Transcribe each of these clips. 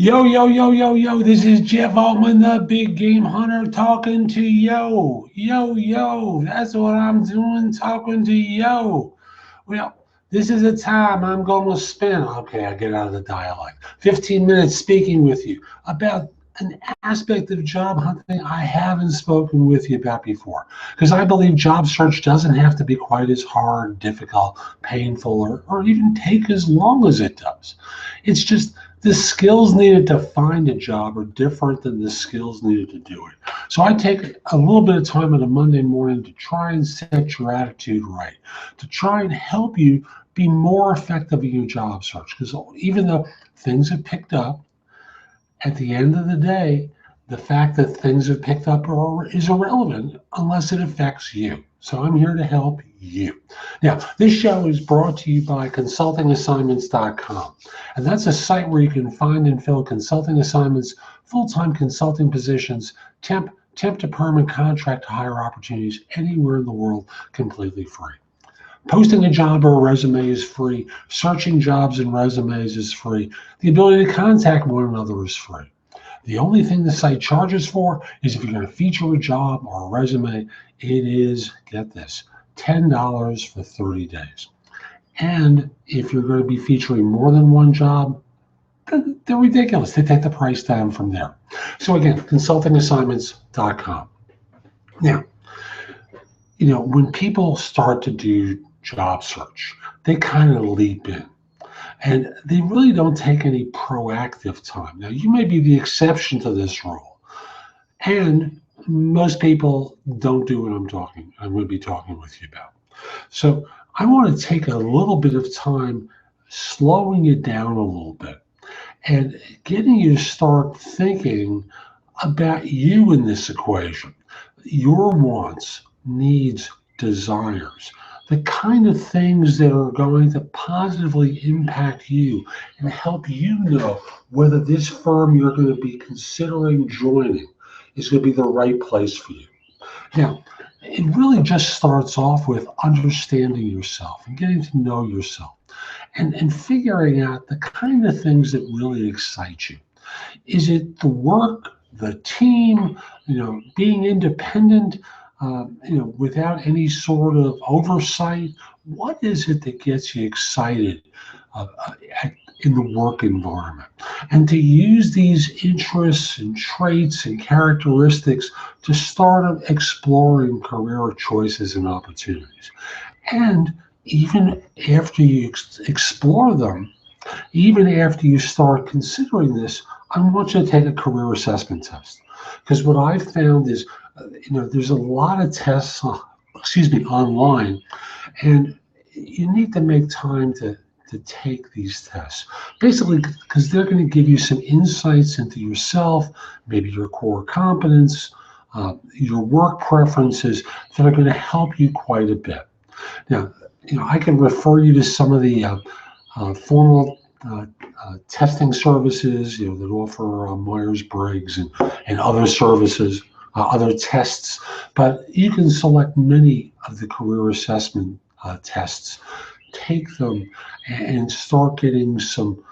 Yo, yo, yo, yo, yo, this is Jeff Altman, the big game hunter, talking to yo. Yo, yo, that's what I'm doing, talking to yo. Well, this is a time I'm going to spend, okay, I get out of the dialect, 15 minutes speaking with you about an aspect of job hunting I haven't spoken with you about before. Because I believe job search doesn't have to be quite as hard, difficult, painful, or even take as long as it does. It's just the skills needed to find a job are different than the skills needed to do it. So I take a little bit of time on a Monday morning to try and set your attitude right, to try and help you be more effective in your job search. Because even though things have picked up, at the end of the day, the fact that things have picked up is irrelevant unless it affects you. So I'm here to help you. Now, this show is brought to you by consultingassignments.com. And that's a site where you can find and fill consulting assignments, full-time consulting positions, temp to permanent contract to hire opportunities anywhere in the world completely free. Posting a job or a resume is free. Searching jobs and resumes is free. The ability to contact one another is free. The only thing the site charges for is if you're going to feature a job or a resume, it is, get this, $10 for 30 days. And if you're going to be featuring more than one job, they're ridiculous. They take the price down from there. So again, consultingassignments.com. Now, when people start to do job search, they kind of leap in and they really don't take any proactive time. Now, you may be the exception to this rule, and most people don't do what I'm going to be talking with you about. So I want to take a little bit of time slowing you down a little bit and getting you to start thinking about you in this equation, your wants, needs, desires, the kind of things that are going to positively impact you and help you know whether this firm you're going to be considering joining is going to be the right place for you. Now, it really just starts off with understanding yourself and getting to know yourself and figuring out the kind of things that really excite you. Is it the work, the team, being independent, without any sort of oversight? What is it that gets you excited in the work environment? And to use these interests and traits and characteristics to start exploring career choices and opportunities. And even after you explore them, even after you start considering this, I want you to take a career assessment test. Because what I've found is, there's a lot of tests, online, and you need to make time to take these tests. Basically, because they're going to give you some insights into yourself, maybe your core competence, your work preferences that are going to help you quite a bit. Now, I can refer you to some of the formal testing services, that offer Myers-Briggs and other services, other tests, but you can select many of the career assessment tests, take them, and start getting some,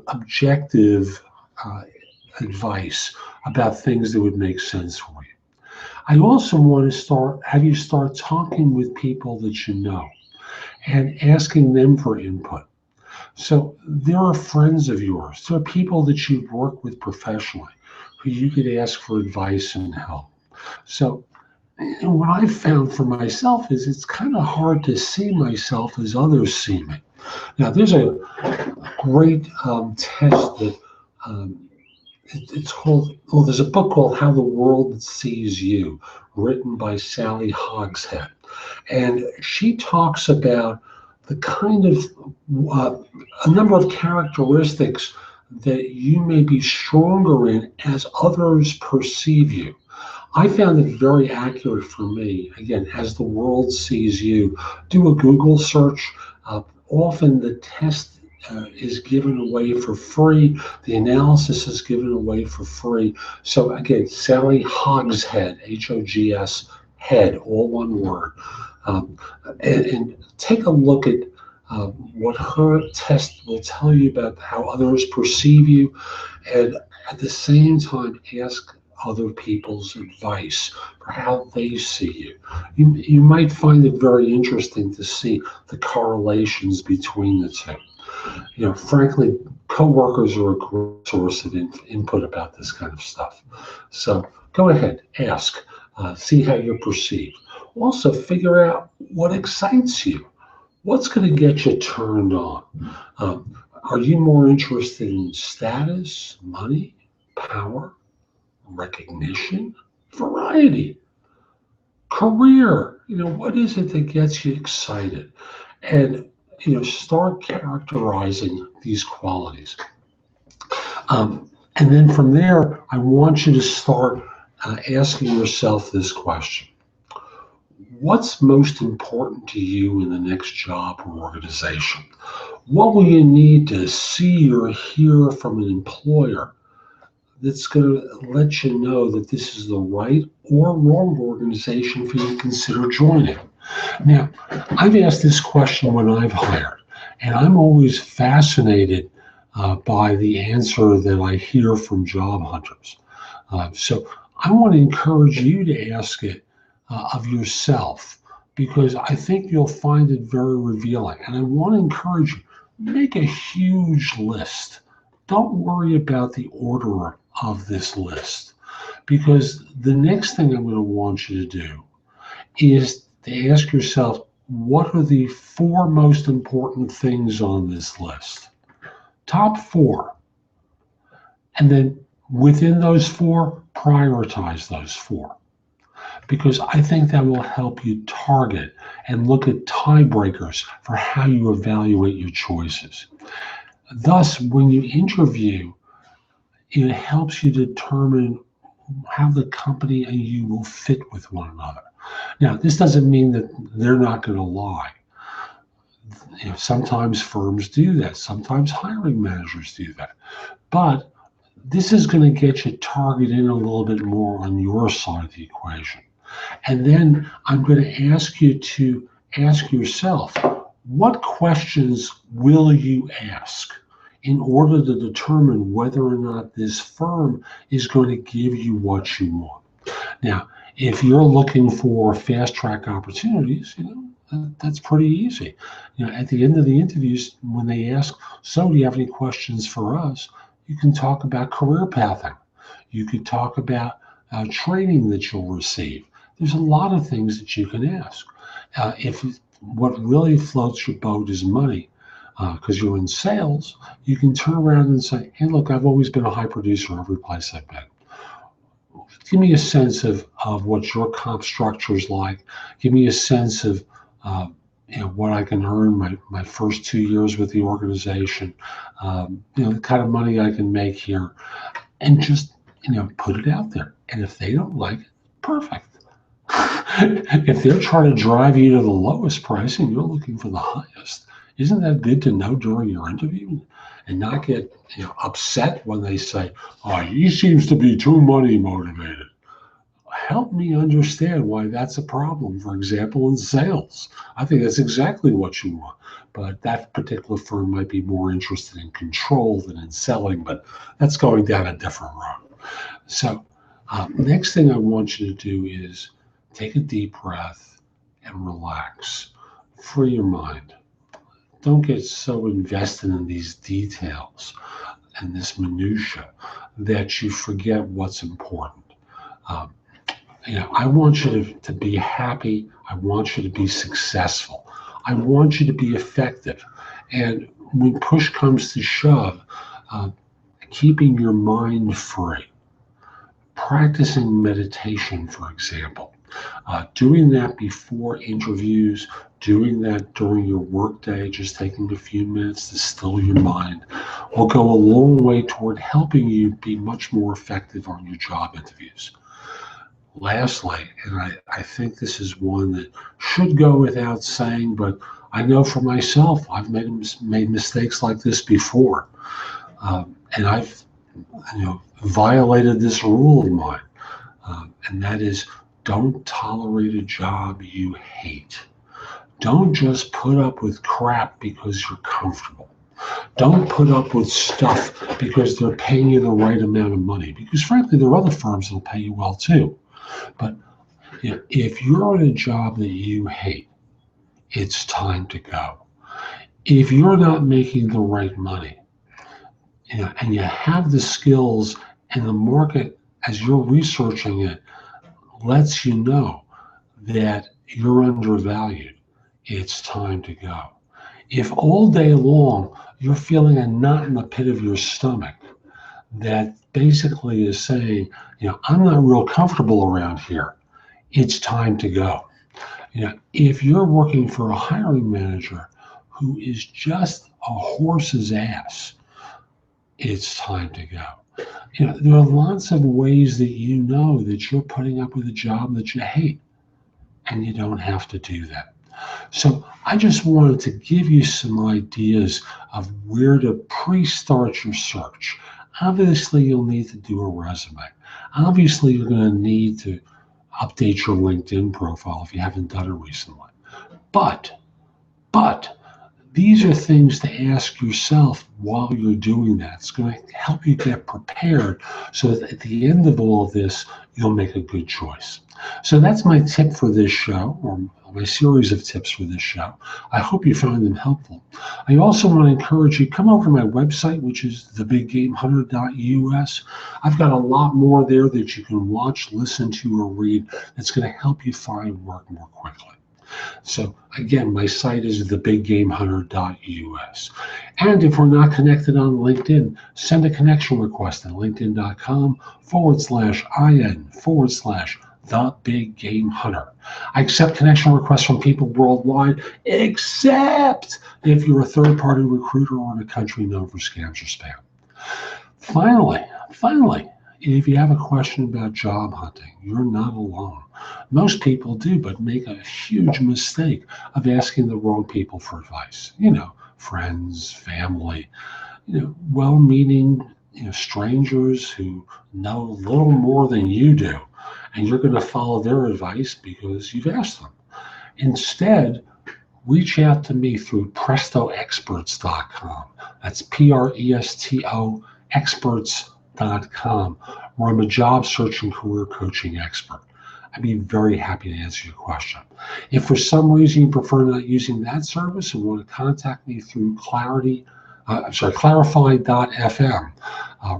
objective advice about things that would make sense for you. I also want to have you start talking with people that you know and asking them for input. So there are friends of yours, there are people that you've worked with professionally who you could ask for advice and help. So what I've found for myself is it's kind of hard to see myself as others see me. Now, there's a great test that it's called, there's a book called How the World Sees You, written by Sally Hogshead. And she talks about the kind of a number of characteristics that you may be stronger in as others perceive you. I found it very accurate for me. Again, as the world sees you, do a Google search. Often the test is given away for free. The analysis is given away for free. So again, Sally Hogshead, Hogs, head, all one word. And take a look at What her test will tell you about how others perceive you, and at the same time ask other people's advice for how they see you. You might find it very interesting to see the correlations between the two. Frankly, coworkers are a great source of input about this kind of stuff. So go ahead, ask, see how you're perceived. Also, figure out what excites you. What's going to get you turned on? Are you more interested in status, money, power, recognition, variety, career? What is it that gets you excited? And start characterizing these qualities. And then from there, I want you to start asking yourself this question. What's most important to you in the next job or organization? What will you need to see or hear from an employer that's going to let you know that this is the right or wrong organization for you to consider joining? Now, I've asked this question when I've hired, and I'm always fascinated by the answer that I hear from job hunters. So I want to encourage you to ask it of yourself, because I think you'll find it very revealing. And I want to encourage you, make a huge list. Don't worry about the order of this list, because the next thing I'm going to want you to do is to ask yourself, what are the 4 most important things on this list? Top 4. And then within those 4, prioritize those 4. Because I think that will help you target and look at tiebreakers for how you evaluate your choices. Thus, when you interview, it helps you determine how the company and you will fit with one another. Now, this doesn't mean that they're not going to lie. Sometimes firms do that. Sometimes hiring managers do that. But this is going to get you targeted in a little bit more on your side of the equation. And then I'm going to ask you to ask yourself, what questions will you ask in order to determine whether or not this firm is going to give you what you want? Now, if you're looking for fast track opportunities, that's pretty easy. At the end of the interviews, when they ask, so do you have any questions for us? You can talk about career pathing. You could talk about training that you'll receive. There's a lot of things that you can ask. If what really floats your boat is money, because you're in sales, you can turn around and say, hey, look, I've always been a high producer every place I've been. Give me a sense of what your comp structure is like. Give me a sense of what I can earn my first 2 years with the organization, the kind of money I can make here, and just put it out there. And if they don't like it, perfect. If they're trying to drive you to the lowest price and you're looking for the highest, isn't that good to know during your interview and not get upset when they say, oh, he seems to be too money motivated? Help me understand why that's a problem. For example, in sales, I think that's exactly what you want. But that particular firm might be more interested in control than in selling, but that's going down a different road. So next thing I want you to do is take a deep breath and relax. Free your mind. Don't get so invested in these details and this minutia that you forget what's important. I want you to be happy. I want you to be successful. I want you to be effective. And when push comes to shove, keeping your mind free, practicing meditation, for example, doing that before interviews, doing that during your workday, just taking a few minutes to still your mind, will go a long way toward helping you be much more effective on your job interviews. Lastly, and I think this is one that should go without saying, but I know for myself, I've made mistakes like this before. And I've violated this rule of mine, and that is, don't tolerate a job you hate. Don't just put up with crap because you're comfortable. Don't put up with stuff because they're paying you the right amount of money. Because frankly, there are other firms that'll pay you well too. But if you're in a job that you hate, it's time to go. If you're not making the right money, and you have the skills, and the market, as you're researching it, lets you know that you're undervalued, it's time to go. If all day long you're feeling a knot in the pit of your stomach that basically is saying, I'm not real comfortable around here, it's time to go. If you're working for a hiring manager who is just a horse's ass, it's time to go. There are lots of ways that that you're putting up with a job that you hate, and you don't have to do that. So I just wanted to give you some ideas of where to pre-start your search. Obviously, you'll need to do a resume. Obviously, you're going to need to update your LinkedIn profile if you haven't done it recently. But these are things to ask yourself while you're doing that. It's going to help you get prepared so that at the end of all of this, you'll make a good choice. So that's my tip for this show, or my series of tips for this show. I hope you found them helpful. I also want to encourage you, come over to my website, which is thebiggamehunter.us. I've got a lot more there that you can watch, listen to, or read that's going to help you find work more quickly. So again, my site is thebiggamehunter.us. And if we're not connected on LinkedIn, send a connection request at linkedin.com/IN/The Big Game Hunter. I accept connection requests from people worldwide, except if you're a third-party recruiter or in a country known for scams or spam. Finally, if you have a question about job hunting, you're not alone. Most people do, but make a huge mistake of asking the wrong people for advice. Friends, family, well-meaning, strangers who know a little more than you do, and you're going to follow their advice because you've asked them. Instead, reach out to me through prestoexperts.com. That's PRESTO experts.com, where I'm a job search and career coaching expert. I'd be very happy to answer your question. If for some reason you prefer not using that service and want to contact me through clarify.fm,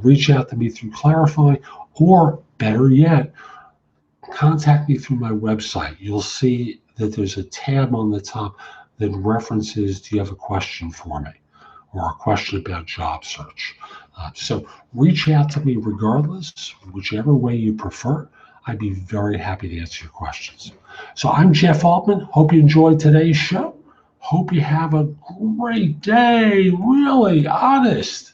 reach out to me through Clarify, or better yet, contact me through my website. You'll see that there's a tab on the top that references, do you have a question for me, or a question about job search. So reach out to me regardless, whichever way you prefer. I'd be very happy to answer your questions. So I'm Jeff Altman. Hope you enjoyed today's show. Hope you have a great day. Really, honest.